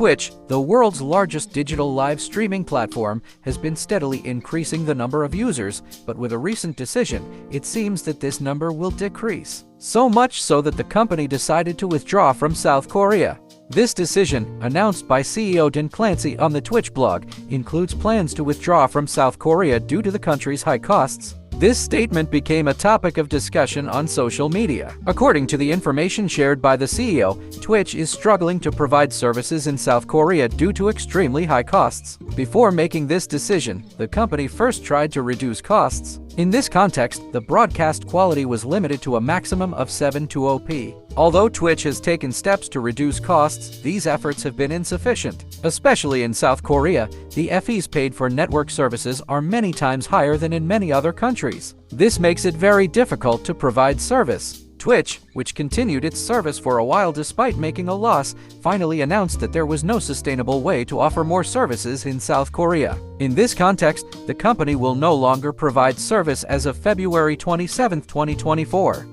Twitch, the world's largest digital live streaming platform, has been steadily increasing the number of users, but with a recent decision, it seems that this number will decrease. So much so that the company decided to withdraw from South Korea. This decision, announced by CEO Dean Clancy on the Twitch blog, includes plans to withdraw from South Korea due to the country's high costs. This statement became a topic of discussion on social media. According to the information shared by the CEO, Twitch is struggling to provide services in South Korea due to extremely high costs. Before making this decision, the company first tried to reduce costs. In this context, the broadcast quality was limited to a maximum of 720p. Although Twitch has taken steps to reduce costs, these efforts have been insufficient. Especially in South Korea, the fees paid for network services are many times higher than in many other countries. This makes it very difficult to provide service. Twitch, which continued its service for a while despite making a loss, finally announced that there was no sustainable way to offer more services in South Korea. In this context, the company will no longer provide service as of February 27, 2024.